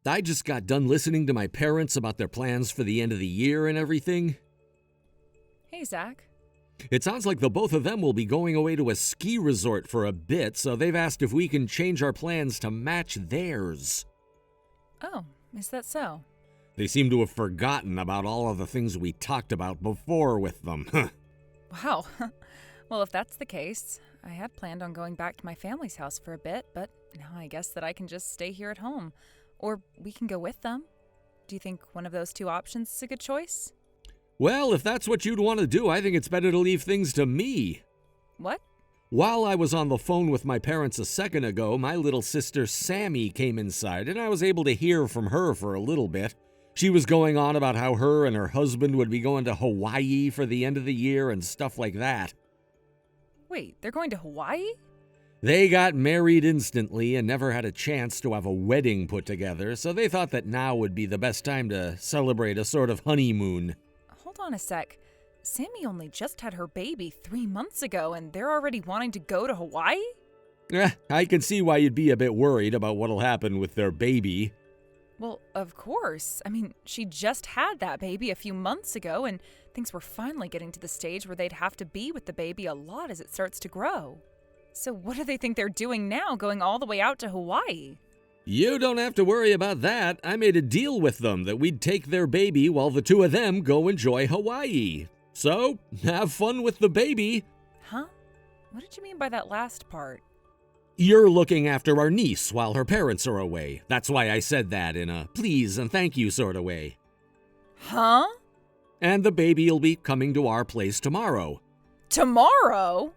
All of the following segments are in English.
I just got done listening to my parents about their plans for the end of the year and everything. Hey, Zach. It sounds like the both of them will be going away to a ski resort for a bit, so they've asked if we can change our plans to match theirs. Oh, is that so? They seem to have forgotten about all of the things we talked about before with them. Wow. Well, if that's the case, I had planned on going back to my family's house for a bit, but now I guess that I can just stay here at home. Or we can go with them. Do you think one of those two options is a good choice? Well, if that's what you'd want to do, I think it's better to leave things to me. What? While I was on the phone with my parents a second ago, my little sister Sammy came inside, and I was able to hear from her for a little bit. She was going on about how her and her husband would be going to Hawaii for the end of the year and stuff like that. Wait, they're going to Hawaii? They got married instantly and never had a chance to have a wedding put together, so they thought that now would be the best time to celebrate a sort of honeymoon. Hold on a sec. Sammy only just had her baby 3 months ago, and they're already wanting to go to Hawaii? I can see why you'd be a bit worried about what'll happen with their baby. Well, of course. I mean, she just had that baby a few months ago, and things were finally getting to the stage where they'd have to be with the baby a lot as it starts to grow. So what do they think they're doing now, going all the way out to Hawaii? You don't have to worry about that. I made a deal with them that we'd take their baby while the two of them go enjoy Hawaii. So, have fun with the baby. Huh? What did you mean by that last part? You're looking after our niece while her parents are away. That's why I said that in a please and thank you sort of way. Huh? And the baby'll be coming to our place tomorrow. Tomorrow?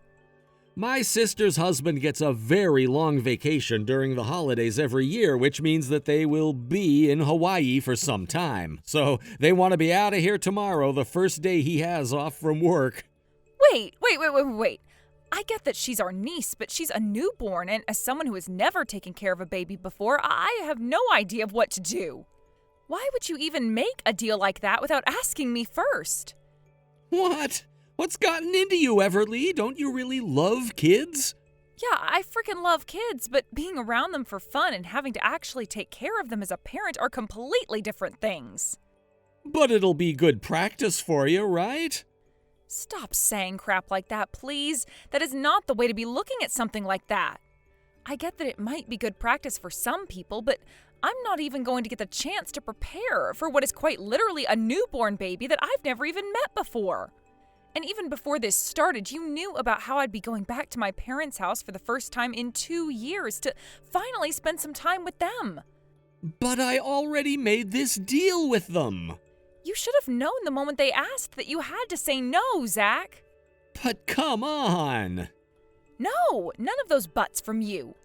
My sister's husband gets a very long vacation during the holidays every year, which means that they will be in Hawaii for some time. So they want to be out of here tomorrow, the first day he has off from work. Wait. I get that she's our niece, but she's a newborn, and as someone who has never taken care of a baby before, I have no idea of what to do. Why would you even make a deal like that without asking me first? What? What's gotten into you, Everly? Don't you really love kids? Yeah, I freaking love kids, but being around them for fun and having to actually take care of them as a parent are completely different things. But it'll be good practice for you, right? Stop saying crap like that, please. That is not the way to be looking at something like that. I get that it might be good practice for some people, but I'm not even going to get the chance to prepare for what is quite literally a newborn baby that I've never even met before. And even before this started, you knew about how I'd be going back to my parents' house for the first time in 2 years to finally spend some time with them. But I already made this deal with them. You should have known the moment they asked that you had to say no, Zach. But come on. No, none of those buts from you.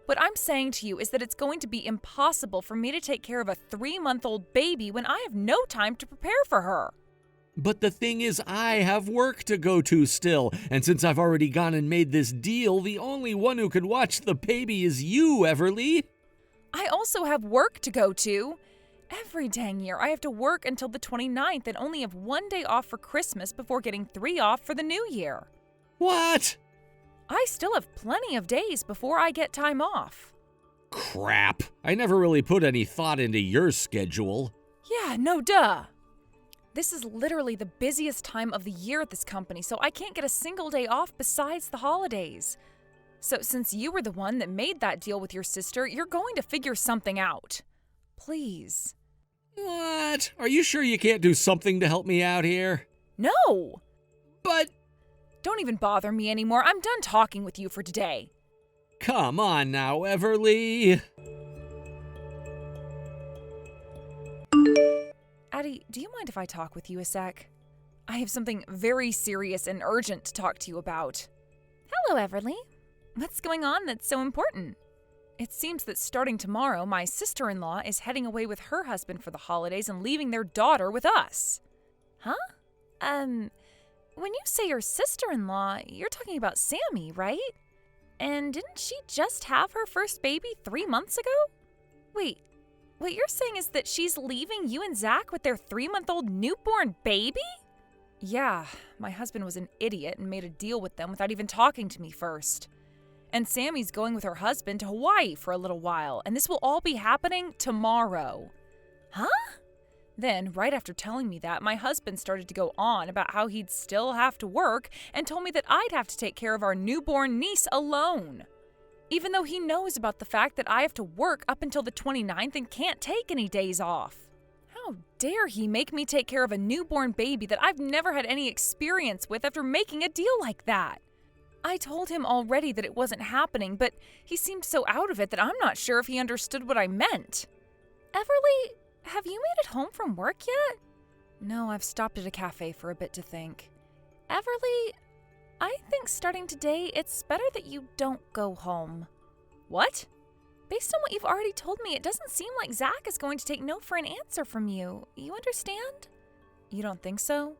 What I'm saying to you is that it's going to be impossible for me to take care of a 3-month-old baby when I have no time to prepare for her. But the thing is, I have work to go to still, and since I've already gone and made this deal, the only one who can watch the baby is you, Everly. I also have work to go to. Every dang year, I have to work until the 29th and only have 1 day off for Christmas before getting 3 off for the new year. What? I still have plenty of days before I get time off. Crap. I never really put any thought into your schedule. Yeah, no duh. This is literally the busiest time of the year at this company, so I can't get a single day off besides the holidays. So since you were the one that made that deal with your sister, you're going to figure something out. Please. What? Are you sure you can't do something to help me out here? No! But... Don't even bother me anymore. I'm done talking with you for today. Come on now, Everly. Addie, do you mind if I talk with you a sec? I have something very serious and urgent to talk to you about. Hello, Everly. What's going on that's so important? It seems that starting tomorrow, my sister-in-law is heading away with her husband for the holidays and leaving their daughter with us. Huh? When you say your sister-in-law, you're talking about Sammy, right? And didn't she just have her first baby 3 months ago? Wait, what you're saying is that she's leaving you and Zach with their 3-month-old newborn baby? Yeah, my husband was an idiot and made a deal with them without even talking to me first. And Sammy's going with her husband to Hawaii for a little while, and this will all be happening tomorrow. Huh? Then, right after telling me that, my husband started to go on about how he'd still have to work and told me that I'd have to take care of our newborn niece alone. Even though he knows about the fact that I have to work up until the 29th and can't take any days off. How dare he make me take care of a newborn baby that I've never had any experience with after making a deal like that? I told him already that it wasn't happening, but he seemed so out of it that I'm not sure if he understood what I meant. Everly, have you made it home from work yet? No, I've stopped at a cafe for a bit to think. Everly, I think starting today, it's better that you don't go home. What? Based on what you've already told me, it doesn't seem like Zach is going to take no for an answer from you. You understand? You don't think so?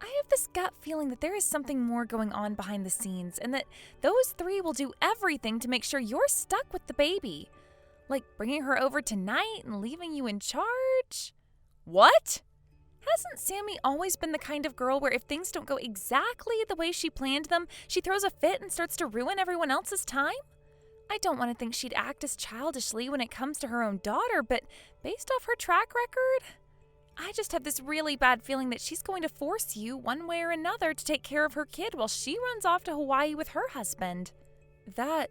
I have this gut feeling that there is something more going on behind the scenes and that those three will do everything to make sure you're stuck with the baby. Like bringing her over tonight and leaving you in charge? What? Hasn't Sammy always been the kind of girl where if things don't go exactly the way she planned them, she throws a fit and starts to ruin everyone else's time? I don't want to think she'd act as childishly when it comes to her own daughter, but based off her track record, I just have this really bad feeling that she's going to force you, one way or another, to take care of her kid while she runs off to Hawaii with her husband. That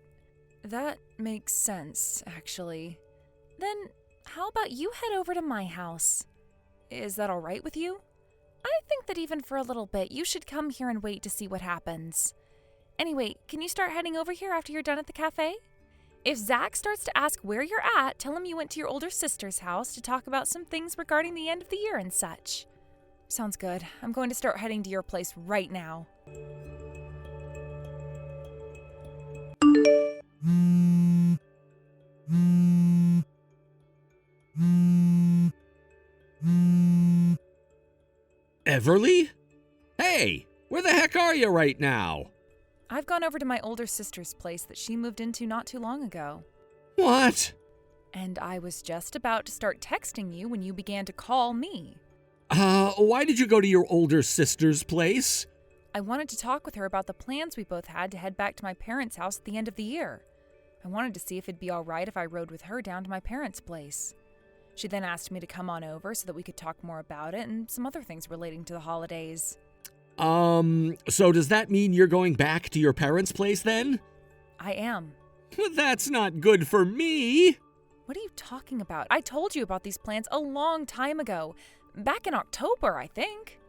makes sense, actually. Then, how about you head over to my house? Is that all right with you? I think that even for a little bit, you should come here and wait to see what happens. Anyway, can you start heading over here after you're done at the cafe? If Zach starts to ask where you're at, tell him you went to your older sister's house to talk about some things regarding the end of the year and such. Sounds good. I'm going to start heading to your place right now. Everly? Hey, where the heck are you right now? I've gone over to my older sister's place that she moved into not too long ago. What? And I was just about to start texting you when you began to call me. Why did you go to your older sister's place? I wanted to talk with her about the plans we both had to head back to my parents' house at the end of the year. I wanted to see if it'd be all right if I rode with her down to my parents' place. She then asked me to come on over so that we could talk more about it and some other things relating to the holidays. So does that mean you're going back to your parents' place then? I am. That's not good for me. What are you talking about? I told you about these plans a long time ago. Back in October, I think.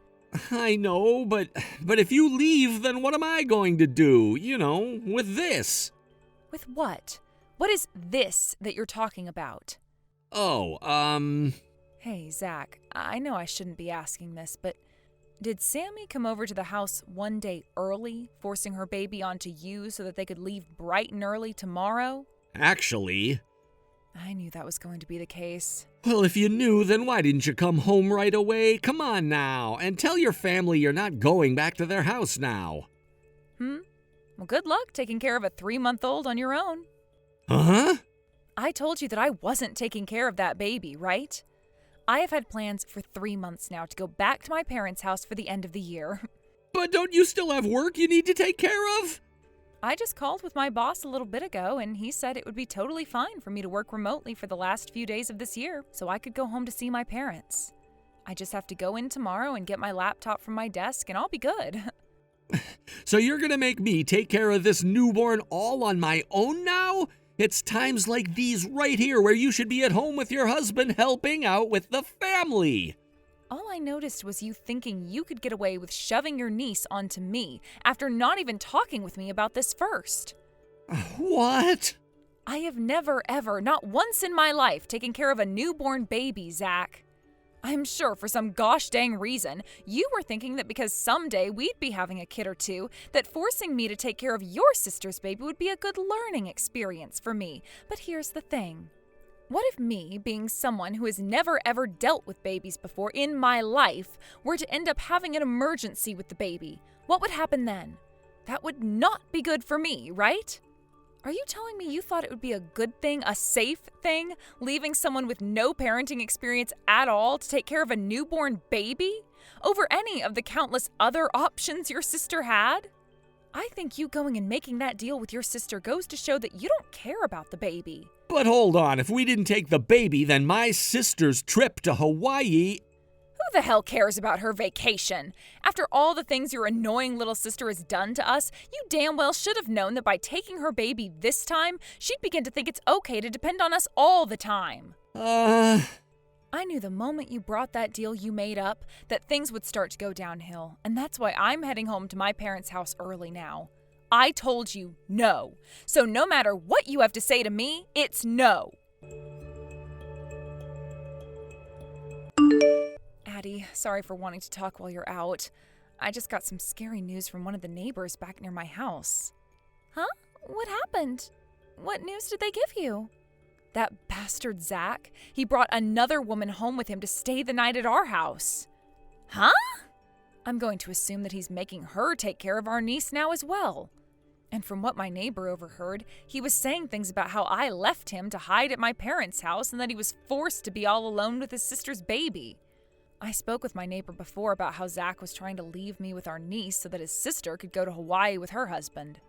I know, but if you leave, then what am I going to do? You know, with this. With what? What is this that you're talking about? Hey, Zach, I know I shouldn't be asking this, but did Sammy come over to the house one day early, forcing her baby onto you so that they could leave bright and early tomorrow? Actually... I knew that was going to be the case. Well, if you knew, then why didn't you come home right away? Come on now, and tell your family you're not going back to their house now. Well, good luck taking care of a 3-month-old on your own. Huh? I told you that I wasn't taking care of that baby, right? I have had plans for 3 months now to go back to my parents' house for the end of the year. But don't you still have work you need to take care of? I just called with my boss a little bit ago, and he said it would be totally fine for me to work remotely for the last few days of this year, so I could go home to see my parents. I just have to go in tomorrow and get my laptop from my desk, and I'll be good. So you're gonna make me take care of this newborn all on my own now? It's times like these right here where you should be at home with your husband helping out with the family. All I noticed was you thinking you could get away with shoving your niece onto me after not even talking with me about this first. What? I have never, ever, not once in my life, taken care of a newborn baby, Zach. I'm sure for some gosh dang reason, you were thinking that because someday we'd be having a kid or two, that forcing me to take care of your sister's baby would be a good learning experience for me. But here's the thing. What if me, being someone who has never ever dealt with babies before in my life, were to end up having an emergency with the baby? What would happen then? That would not be good for me, right? Are you telling me you thought it would be a good thing, a safe thing, leaving someone with no parenting experience at all to take care of a newborn baby over any of the countless other options your sister had? I think you going and making that deal with your sister goes to show that you don't care about the baby. But hold on, if we didn't take the baby, then my sister's trip to Hawaii... Who the hell cares about her vacation? After all the things your annoying little sister has done to us, you damn well should have known that by taking her baby this time, she'd begin to think it's okay to depend on us all the time. I knew the moment you brought that deal you made up that things would start to go downhill, and that's why I'm heading home to my parents' house early now. I told you no. So no matter what you have to say to me, it's no. Addie, sorry for wanting to talk while you're out. I just got some scary news from one of the neighbors back near my house. Huh? What happened? What news did they give you? That bastard Zach, he brought another woman home with him to stay the night at our house. Huh? I'm going to assume that he's making her take care of our niece now as well. And from what my neighbor overheard, he was saying things about how I left him to hide at my parents' house and that he was forced to be all alone with his sister's baby. I spoke with my neighbor before about how Zach was trying to leave me with our niece so that his sister could go to Hawaii with her husband.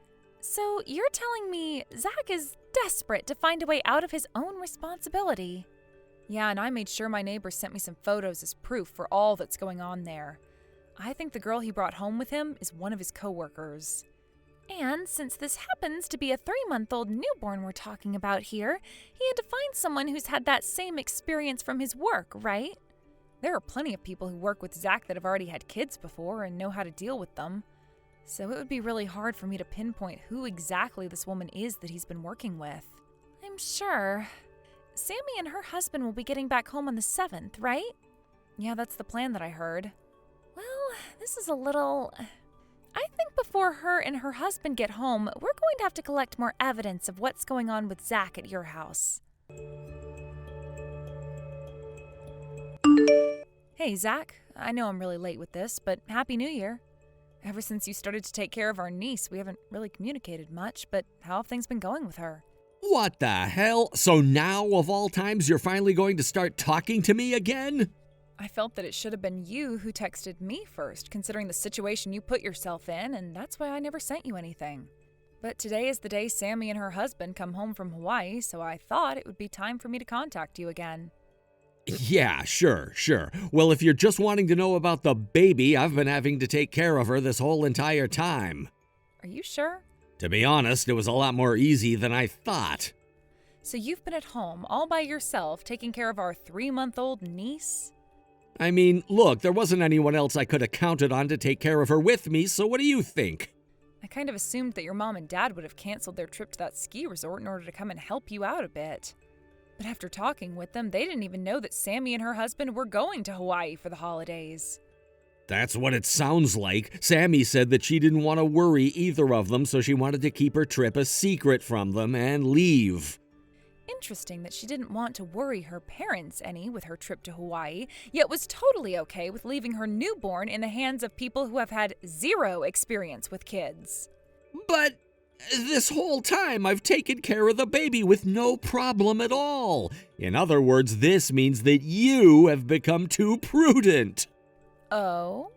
So you're telling me Zach is desperate to find a way out of his own responsibility? Yeah, and I made sure my neighbor sent me some photos as proof for all that's going on there. I think the girl he brought home with him is one of his coworkers. And since this happens to be a 3-month-old newborn we're talking about here, he had to find someone who's had that same experience from his work, right? There are plenty of people who work with Zach that have already had kids before and know how to deal with them. So it would be really hard for me to pinpoint who exactly this woman is that he's been working with. I'm sure. Sammy and her husband will be getting back home on the 7th, right? Yeah, that's the plan that I heard. Well, this is a little... I think before her and her husband get home, we're going to have to collect more evidence of what's going on with Zach at your house. Hey, Zach. I know I'm really late with this, but Happy New Year. Ever since you started to take care of our niece, we haven't really communicated much, but how have things been going with her? What the hell? So now, of all times, you're finally going to start talking to me again? I felt that it should have been you who texted me first, considering the situation you put yourself in, and that's why I never sent you anything. But today is the day Sammy and her husband come home from Hawaii, so I thought it would be time for me to contact you again. Yeah, sure. Well, if you're just wanting to know about the baby, I've been having to take care of her this whole entire time. Are you sure? To be honest, it was a lot more easy than I thought. So you've been at home all by yourself taking care of our 3-month-old niece? I mean, look, there wasn't anyone else I could have counted on to take care of her with me, so what do you think? I kind of assumed that your mom and dad would have canceled their trip to that ski resort in order to come and help you out a bit. But after talking with them, they didn't even know that Sammy and her husband were going to Hawaii for the holidays. That's what it sounds like. Sammy said that she didn't want to worry either of them, so she wanted to keep her trip a secret from them and leave. Interesting that she didn't want to worry her parents any with her trip to Hawaii, yet was totally okay with leaving her newborn in the hands of people who have had 0 experience with kids. But this whole time I've taken care of the baby with no problem at all. In other words, this means that you have become too prudent. Oh?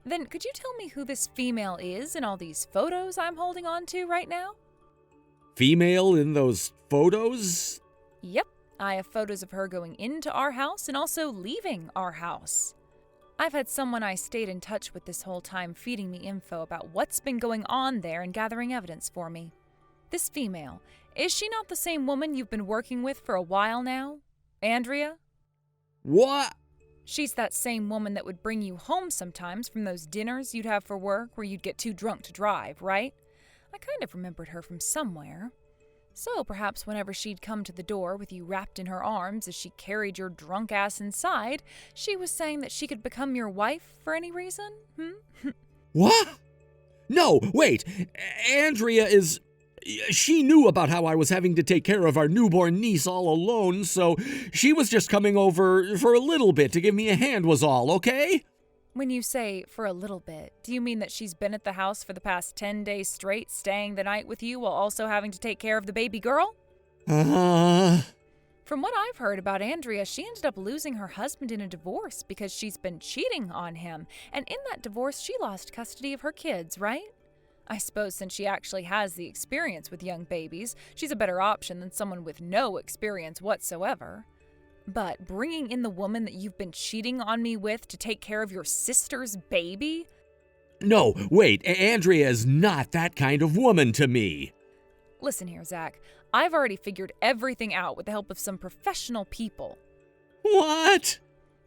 Then could you tell me who this female is in all these photos I'm holding on to right now? Female in those photos? Yep, I have photos of her going into our house and also leaving our house. I've had someone I stayed in touch with this whole time feeding me info about what's been going on there and gathering evidence for me. This female, is she not the same woman you've been working with for a while now? Andrea? What? She's that same woman that would bring you home sometimes from those dinners you'd have for work where you'd get too drunk to drive, right? I kind of remembered her from somewhere. So perhaps whenever she'd come to the door with you wrapped in her arms as she carried your drunk ass inside, she was saying that she could become your wife for any reason? What? No, wait. Andrea is... She knew about how I was having to take care of our newborn niece all alone, so she was just coming over for a little bit to give me a hand was all, okay? When you say for a little bit, do you mean that she's been at the house for the past 10 days straight, staying the night with you while also having to take care of the baby girl? From what I've heard about Andrea, she ended up losing her husband in a divorce because she's been cheating on him, and in that divorce she lost custody of her kids, right? I suppose since she actually has the experience with young babies, she's a better option than someone with no experience whatsoever. But bringing in the woman that you've been cheating on me with to take care of your sister's baby? No, wait, Andrea is not that kind of woman to me. Listen here, Zach. I've already figured everything out with the help of some professional people. What?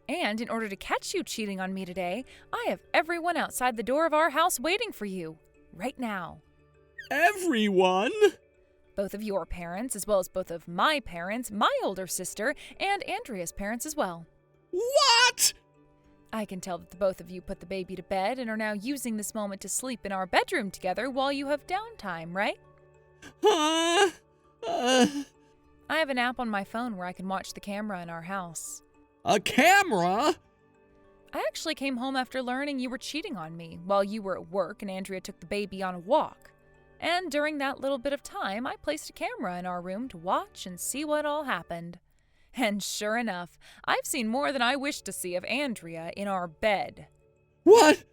And in order to catch you cheating on me today, I have everyone outside the door of our house waiting for you, right now. Everyone? Both of your parents, as well as both of my parents, my older sister, and Andrea's parents as well. What? I can tell that the both of you put the baby to bed and are now using this moment to sleep in our bedroom together while you have downtime, right? Huh? I have an app on my phone where I can watch the camera in our house. A camera? I actually came home after learning you were cheating on me while you were at work and Andrea took the baby on a walk. And during that little bit of time, I placed a camera in our room to watch and see what all happened. And sure enough, I've seen more than I wished to see of Andrea in our bed. What?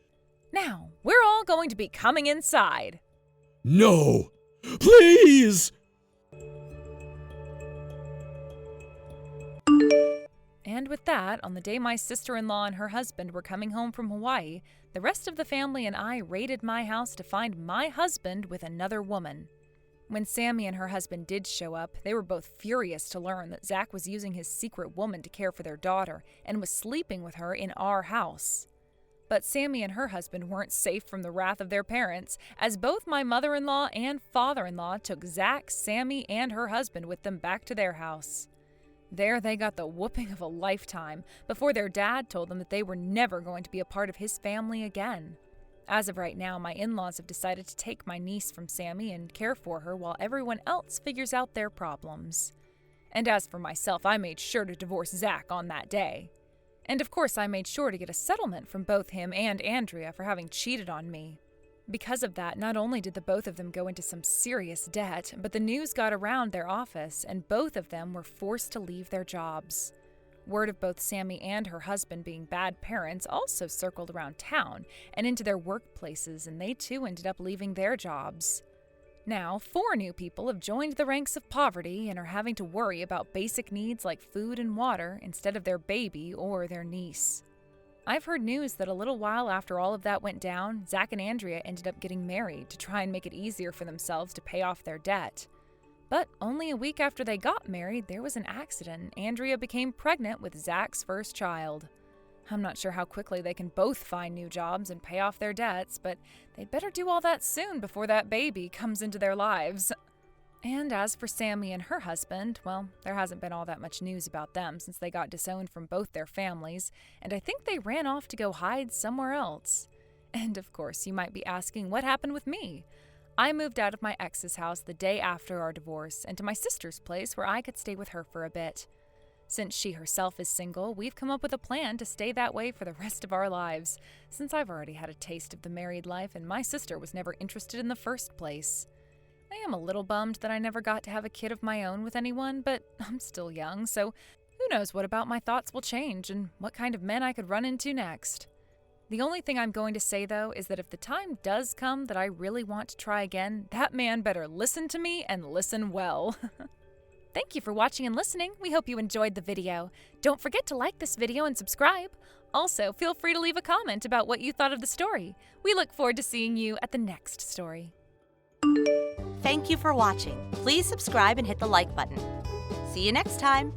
Now, we're all going to be coming inside. No! Please! And with that, on the day my sister-in-law and her husband were coming home from Hawaii, the rest of the family and I raided my house to find my husband with another woman. When Sammy and her husband did show up, they were both furious to learn that Zach was using his secret woman to care for their daughter and was sleeping with her in our house. But Sammy and her husband weren't safe from the wrath of their parents, as both my mother-in-law and father-in-law took Zach, Sammy, and her husband with them back to their house. There they got the whooping of a lifetime before their dad told them that they were never going to be a part of his family again. As of right now, my in-laws have decided to take my niece from Sammy and care for her while everyone else figures out their problems. And as for myself, I made sure to divorce Zach on that day. And of course, I made sure to get a settlement from both him and Andrea for having cheated on me. Because of that, not only did the both of them go into some serious debt, but the news got around their office and both of them were forced to leave their jobs. Word of both Sammy and her husband being bad parents also circled around town and into their workplaces, and they too ended up leaving their jobs. Now, 4 new people have joined the ranks of poverty and are having to worry about basic needs like food and water instead of their baby or their niece. I've heard news that a little while after all of that went down, Zach and Andrea ended up getting married to try and make it easier for themselves to pay off their debt. But only a week after they got married, there was an accident and Andrea became pregnant with Zach's first child. I'm not sure how quickly they can both find new jobs and pay off their debts, but they'd better do all that soon before that baby comes into their lives. And as for Sammy and her husband, well, there hasn't been all that much news about them since they got disowned from both their families, and I think they ran off to go hide somewhere else. And of course, you might be asking what happened with me. I moved out of my ex's house the day after our divorce and to my sister's place where I could stay with her for a bit. Since she herself is single, we've come up with a plan to stay that way for the rest of our lives, since I've already had a taste of the married life and my sister was never interested in the first place. I am a little bummed that I never got to have a kid of my own with anyone, but I'm still young, so who knows what about my thoughts will change and what kind of men I could run into next. The only thing I'm going to say, though, is that if the time does come that I really want to try again, that man better listen to me and listen well. Thank you for watching and listening. We hope you enjoyed the video. Don't forget to like this video and subscribe. Also, feel free to leave a comment about what you thought of the story. We look forward to seeing you at the next story. Thank you for watching. Please subscribe and hit the like button. See you next time.